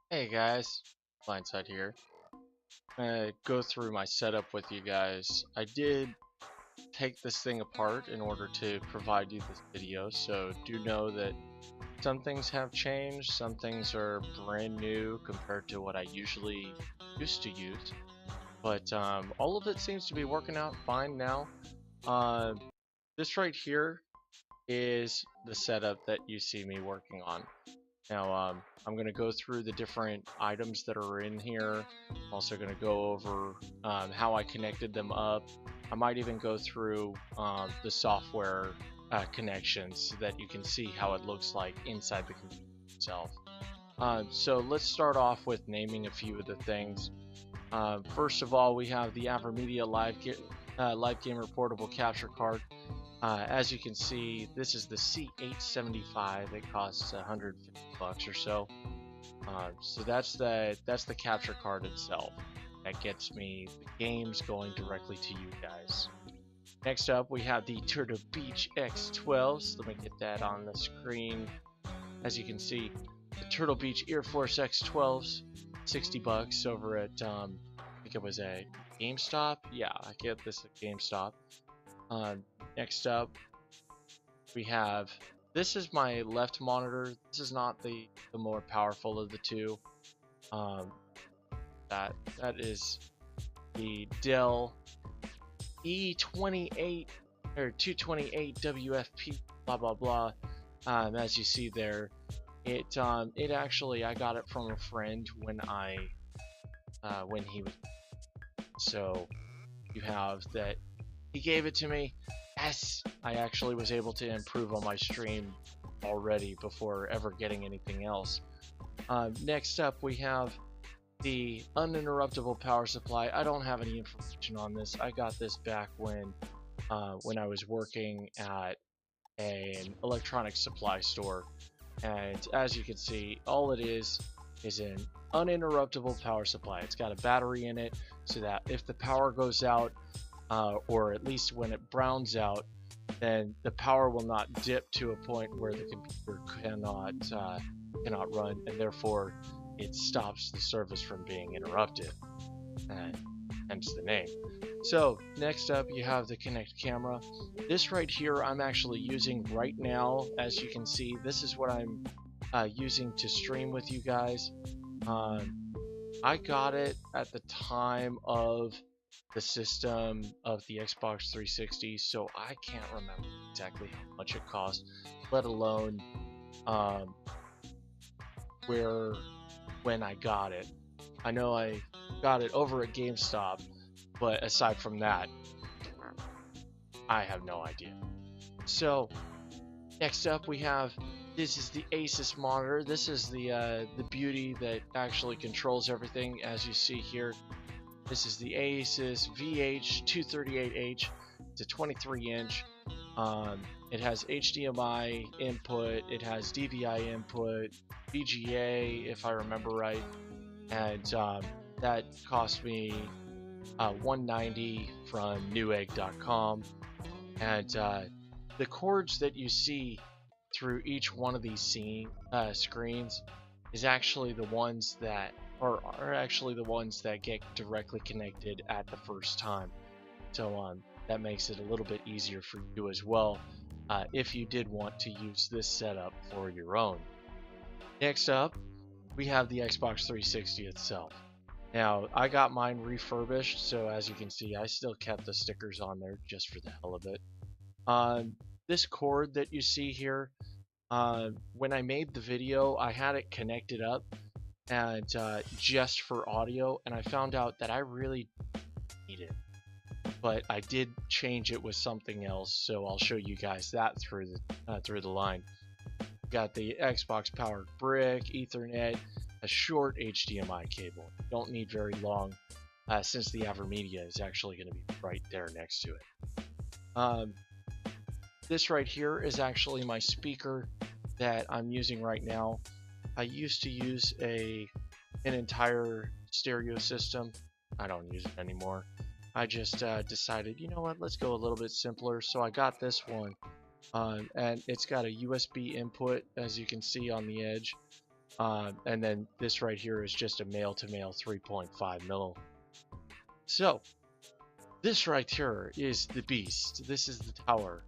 Hey guys, Blindside here. Go through my setup with you guys. I did take this thing apart in order to provide you this video, so do know that some things have changed, some things are brand new compared to what I usually used to use. But all of it seems to be working out fine now. Uh, this right here is the setup that you see me working on. Now, I'm going to go through the different items that are in here. I'm also going to go over how I connected them up. I might even go through the software connections so that you can see how it looks like inside the computer itself. So let's start off with naming a few of the things. First of all, we have the AverMedia Live Gamer Portable Capture Card. As you can see, this is the C875. It costs $150 or so. So that's the capture card itself. That gets me the games going directly to you guys. Next up, we have the Turtle Beach X12s. Let me get that on the screen. As you can see, the Turtle Beach Air Force X12s, $60 over at I think it was a GameStop. Yeah, I get this at GameStop. Next up, we have, this is my left monitor. This is not the more powerful of the two. That is the Dell E28 or 228 WFP, blah blah blah. As you see there, it actually, I got it from a friend when he was, so you have that he gave it to me. Yes, I actually was able to improve on my stream already before ever getting anything else. Next up, we have the uninterruptible power supply. I don't have any information on this. I got this back when I was working at an electronics supply store, and as you can see, all it is an uninterruptible power supply. It's got a battery in it, so that if the power goes out, or at least when it browns out, then the power will not dip to a point where the computer cannot run, and therefore it stops the service from being interrupted, and hence the name. So next up, you have the Kinect camera. This right here I'm actually using right now. As you can see, this is what I'm using to stream with you guys. I got it at the time of the system of the Xbox 360, so I can't remember exactly how much it cost, let alone when I got it. I know I got it over at GameStop, but aside from that, I have no idea. So next up, we have, this is the Asus monitor. This is the beauty that actually controls everything. As you see here, this is the Asus VH238H. It's a 23-inch. It has HDMI input. It has DVI input, VGA, if I remember right, and that cost me $190 from Newegg.com. And the cords that you see through each one of these screens is actually the ones that are actually the ones that get directly connected at the first time. So that makes it a little bit easier for you as well, if you did want to use this setup for your own. Next up, we have the Xbox 360 itself. Now, I got mine refurbished, so as you can see, I still kept the stickers on there just for the hell of it. This cord that you see here, when I made the video, I had it connected up and just for audio, and I found out that I really need it, but I did change it with something else, so I'll show you guys that through the line. Got the Xbox powered brick, Ethernet, a short HDMI cable. Don't need very long, since the AverMedia is actually going to be right there next to it. This right here is actually my speaker that I'm using right now. I used to use an entire stereo system. I don't use it anymore. I just decided, you know what, let's go a little bit simpler. So I got this one, and it's got a USB input, as you can see on the edge. And then this right here is just a male-to-male 3.5 mil. So this right here is the beast. This is the tower.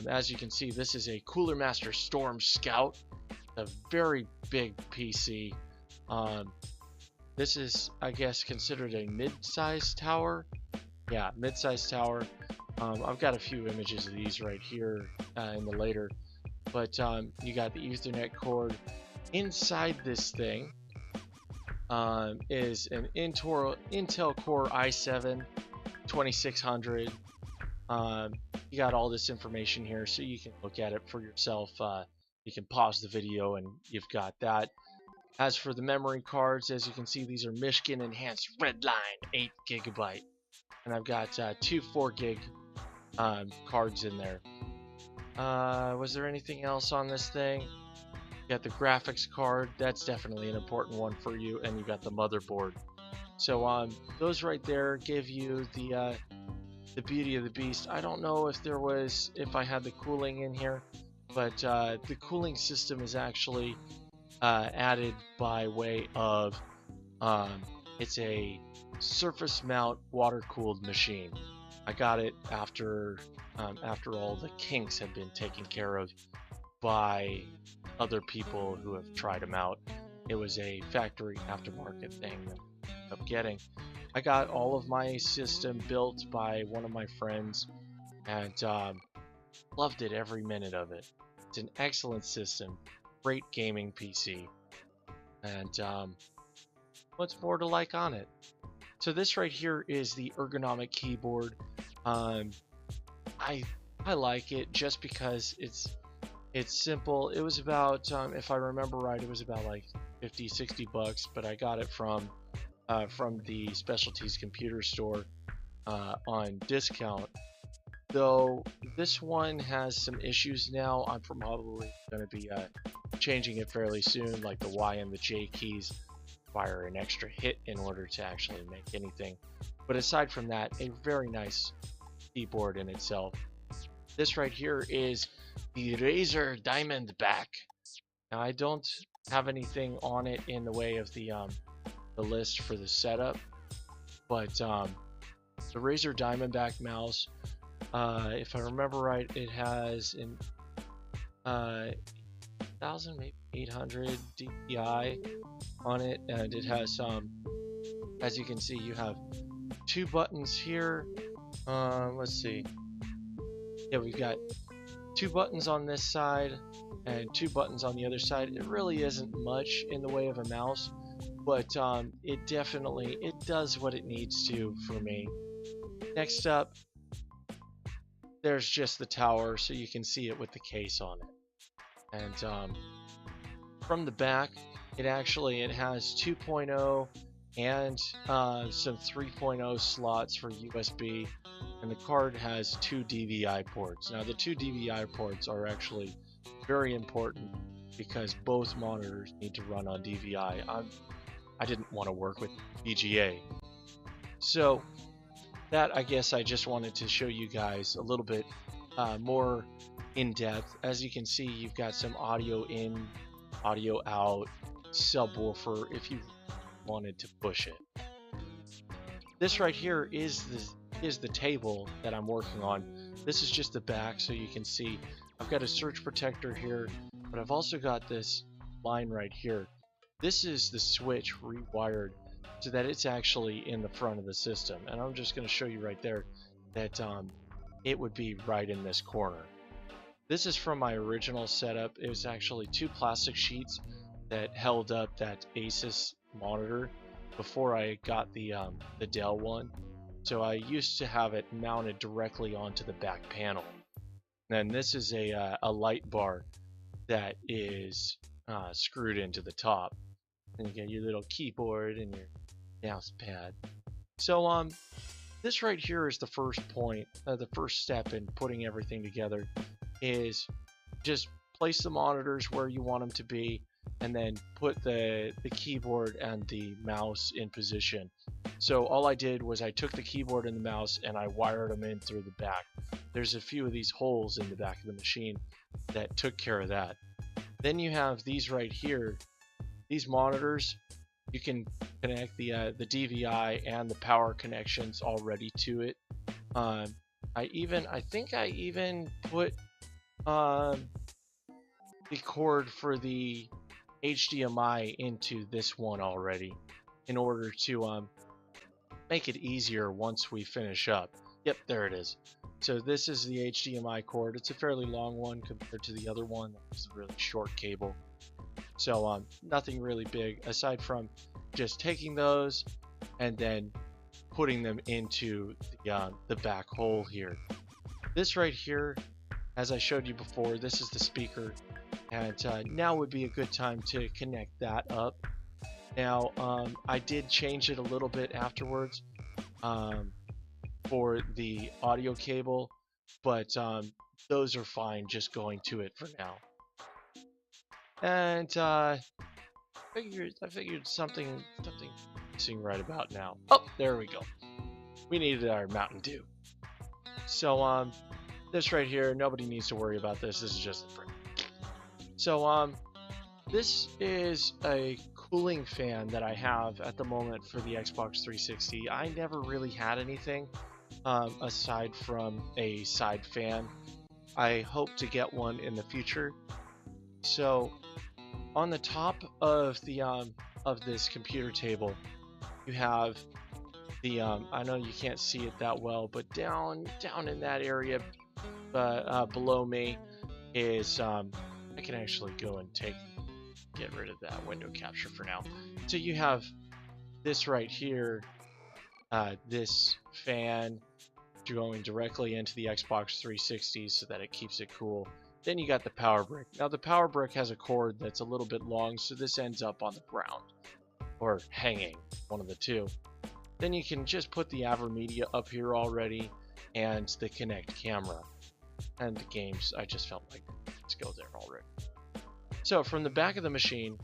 As you can see, this is a Cooler Master Storm Scout, a very big PC. This is, I guess, considered a mid-sized tower. Yeah, mid-sized tower. I've got a few images of these right here in the later. But you got the Ethernet cord. Inside this thing is an Intel Core i7 2600. You got all this information here, so you can look at it for yourself. You can pause the video and you've got that. As for the memory cards, as you can see, these are Michigan Enhanced Redline 8 GB, and I've got 2 4 gig cards in there. Was there anything else on this thing? You got the graphics card. That's definitely an important one for you, and you got the motherboard. So those right there give you the beauty of the beast. I don't know if I had the cooling in here, but the cooling system is actually added by way of it's a surface mount water cooled machine. I got it after all the kinks had been taken care of by other people who have tried them out. It was a factory aftermarket thing that I ended up getting. I got all of my system built by one of my friends, and loved it every minute of it. It's an excellent system, great gaming PC, and what's more to like on it? So this right here is the ergonomic keyboard. I like it just because it's simple. It was about, if I remember right, it was about like 50-60 bucks, but I got it from the Specialties Computer Store on discount. Though this one has some issues now. I'm probably going to be changing it fairly soon. Like the Y and the J keys require an extra hit in order to actually make anything. But aside from that, a very nice keyboard in itself. This right here is the Razer Diamondback. Now I don't have anything on it in the way of the list for the setup, but the Razer Diamondback mouse, if I remember right, it has an 1000, maybe 800 DPI on it, and it has as you can see, you have 2 buttons here. Let's see. Yeah, we've got 2 buttons on this side and 2 buttons on the other side. It really isn't much in the way of a mouse, but it does what it needs to for me. Next up, there's just the tower, so you can see it with the case on it. And from the back, it has 2.0 and some 3.0 slots for USB, and the card has 2 DVI ports. Now the 2 DVI ports are actually very important because both monitors need to run on DVI. I didn't want to work with VGA, so that, I guess, I just wanted to show you guys a little bit more in depth. As you can see, you've got some audio in, audio out, subwoofer if you wanted to push it. This right here is the table that I'm working on. This is just the back, so you can see I've got a surge protector here, but I've also got this line right here. This is the switch rewired so that it's actually in the front of the system, and I'm just going to show you right there that it would be right in this corner. This is from my original setup. It was actually 2 plastic sheets that held up that Asus monitor before I got the Dell one. So I used to have it mounted directly onto the back panel. And this is a light bar that is screwed into the top. And you get your little keyboard and your mouse pad. So this right here is the first point, the first step in putting everything together, is just place the monitors where you want them to be, and then put the keyboard and the mouse in position. So all I did was I took the keyboard and the mouse and I wired them in through the back. There's a few of these holes in the back of the machine that took care of that. Then you have these right here these monitors, you can connect the DVI and the power connections already to it. I think I even put the cord for the HDMI into this one already in order to make it easier once we finish up. Yep, there it is. So this is the HDMI cord. It's a fairly long one compared to the other one. It's a really short cable. So nothing really big aside from just taking those and then putting them into the back hole here. This right here, as I showed you before, this is the speaker, and now would be a good time to connect that up. Now I did change it a little bit afterwards for the audio cable, but those are fine just going to it for now. And I figured something missing right about now. Oh, there we go. We needed our Mountain Dew. So this right here, nobody needs to worry about this. This is just a brick. So this is a cooling fan that I have at the moment for the Xbox 360. I never really had anything aside from a side fan. I hope to get one in the future. So on the top of the of this computer table, you have the I know you can't see it that well, but down in that area below me is I can actually go and get rid of that window capture for now. So you have this right here, this fan going directly into the Xbox 360 so that it keeps it cool. Then you got the power brick. Now the power brick has a cord that's a little bit long, so this ends up on the ground or hanging, one of the two. Then you can just put the AverMedia up here already and the Kinect camera and the games. I just felt like let's go there already. So from the back of the machine,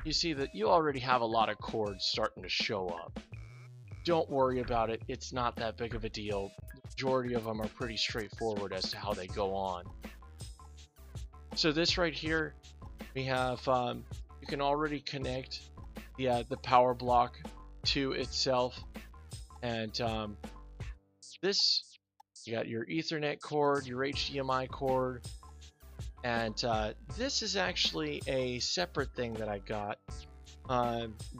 you see that you already have a lot of cords starting to show up. Don't worry about it. It's not that big of a deal. The majority of them are pretty straightforward as to how they go on. So this right here, we have you can already connect the power block to itself, and this, you got your Ethernet cord, your HDMI cord, and this is actually a separate thing that I got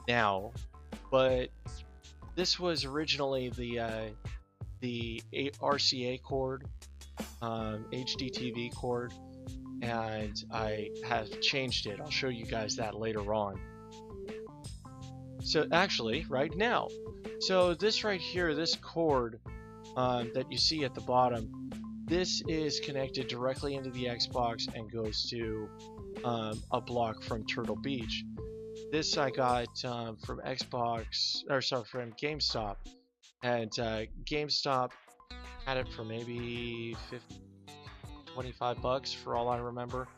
now, but this was originally the RCA cord, HDTV cord, and I have changed it. I'll show you guys that later on. So actually, right now, so this right here, this cord that you see at the bottom, this is connected directly into the Xbox and goes to a block from Turtle Beach. This I got from from GameStop, and GameStop had it for maybe 25 bucks for all I remember,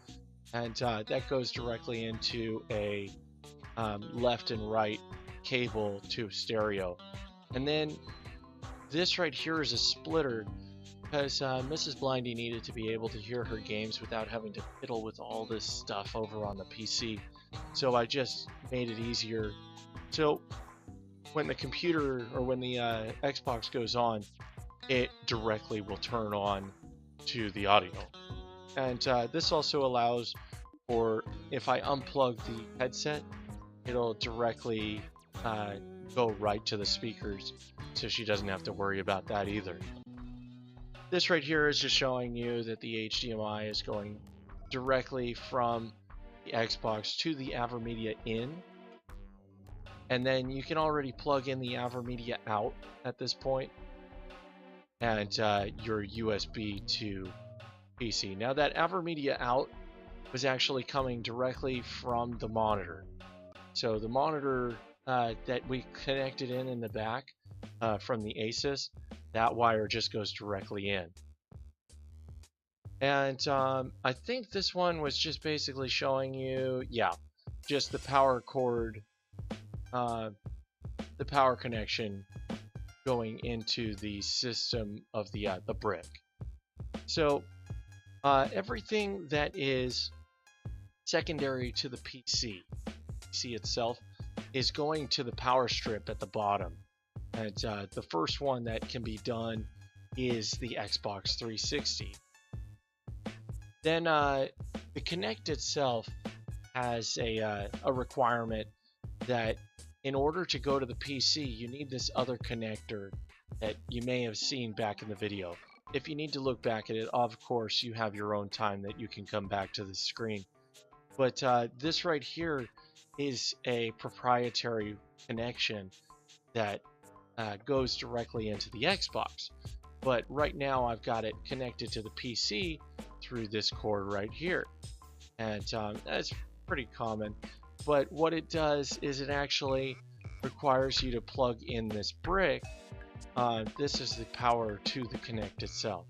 and that goes directly into a left and right cable to stereo. And then this right here is a splitter because Mrs. Blindy needed to be able to hear her games without having to fiddle with all this stuff over on the PC. So I just made it easier. So when the computer or when the Xbox goes on, it directly will turn on to the audio. And this also allows for, if I unplug the headset, it'll directly go right to the speakers, so she doesn't have to worry about that either. This right here is just showing you that the HDMI is going directly from the Xbox to the AverMedia in, and then you can already plug in the AverMedia out at this point, and your USB to PC. Now that AverMedia out was actually coming directly from the monitor. So the monitor that we connected in the back from the Asus, that wire just goes directly in. And I think this one was just basically showing you, yeah, just the power cord, the power connection going into the system of the brick. So everything that is secondary to the PC. PC itself is going to the power strip at the bottom. And the first one that can be done is the Xbox 360. Then the Kinect itself has a requirement that in order to go to the PC, you need this other connector that you may have seen back in the video. If you need to look back at it, of course, you have your own time that you can come back to the screen. But this right here is a proprietary connection that goes directly into the Xbox. But right now I've got it connected to the PC through this cord right here. And that's pretty common. But what it does is it actually requires you to plug in this brick. This is the power to the Kinect itself.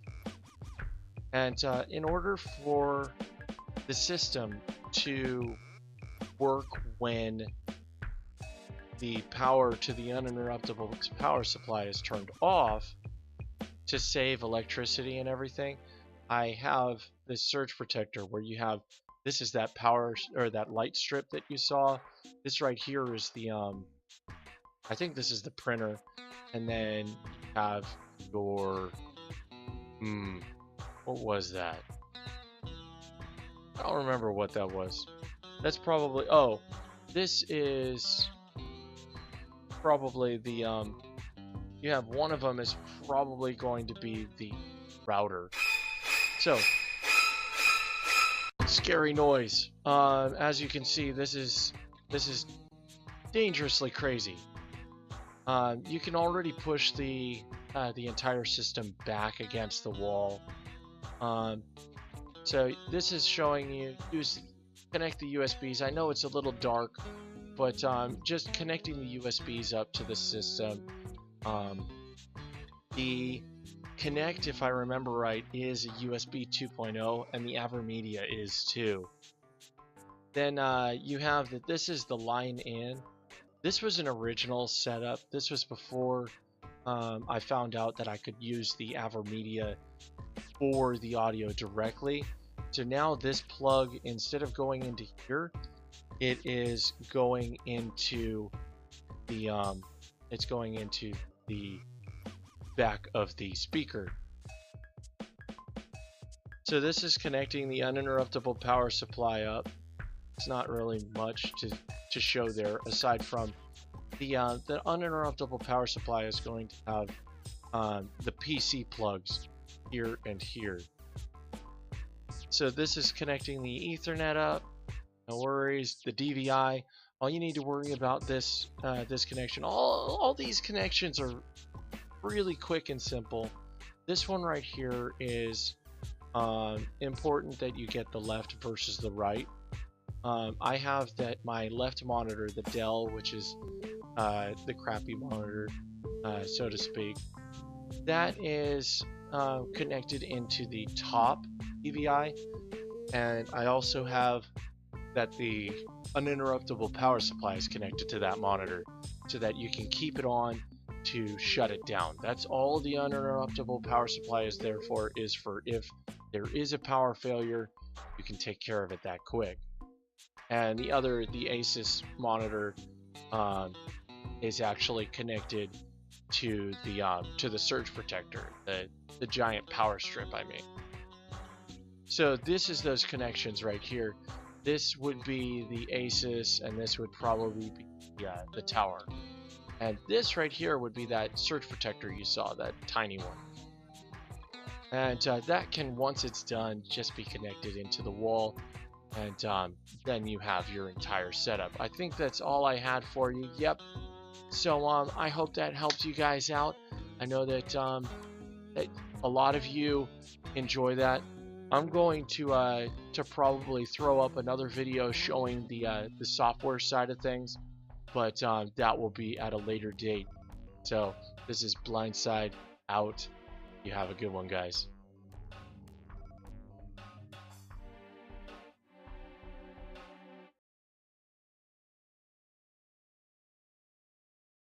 And in order for the system to work when the power to the uninterruptible power supply is turned off, to save electricity and everything, I have this surge protector where you have, this is that power or that light strip that you saw. This right here is the I think this is the printer, and then you have your what was that? I don't remember what that was. That's probably, oh, this is probably the you have one of them is probably going to be the router. So scary noise. As you can see, this is dangerously crazy. You can already push the entire system back against the wall. So this is showing you connect the USBs. I know it's a little dark, but just connecting the USBs up to the system. The Kinect, if I remember right, is a USB 2.0, and the AverMedia is too. Then you have that this is the line in. This was an original setup. This was before I found out that I could use the AverMedia for the audio directly. So now this plug, instead of going into here, it is going into the it's going into the back of the speaker. So this is connecting the uninterruptible power supply up. It's not really much to show there, aside from the uninterruptible power supply is going to have the PC plugs here and here. So this is connecting the Ethernet up. No worries. The DVI. All you need to worry about this connection. All these connections are really quick and simple. This one right here is important that you get the left versus the right. I have that my left monitor, the Dell, which is the crappy monitor, so to speak, that is connected into the top DVI, and I also have that the uninterruptible power supply is connected to that monitor, so that you can keep it on to shut it down. That's all the uninterruptible power supply is there for, is for if there is a power failure, you can take care of it that quick. And the Asus monitor is actually connected to the surge protector, the giant power strip, I mean. So this is those connections right here. This would be the Asus, and this would probably be the tower. And this right here would be that surge protector you saw, that tiny one. And that can, once it's done, just be connected into the wall, and then you have your entire setup. I think that's all I had for you. Yep. So I hope that helped you guys out. I know that, that a lot of you enjoy that. I'm going to probably throw up another video showing the software side of things, but that will be at a later date. So this is Blindside out. You have a good one, guys.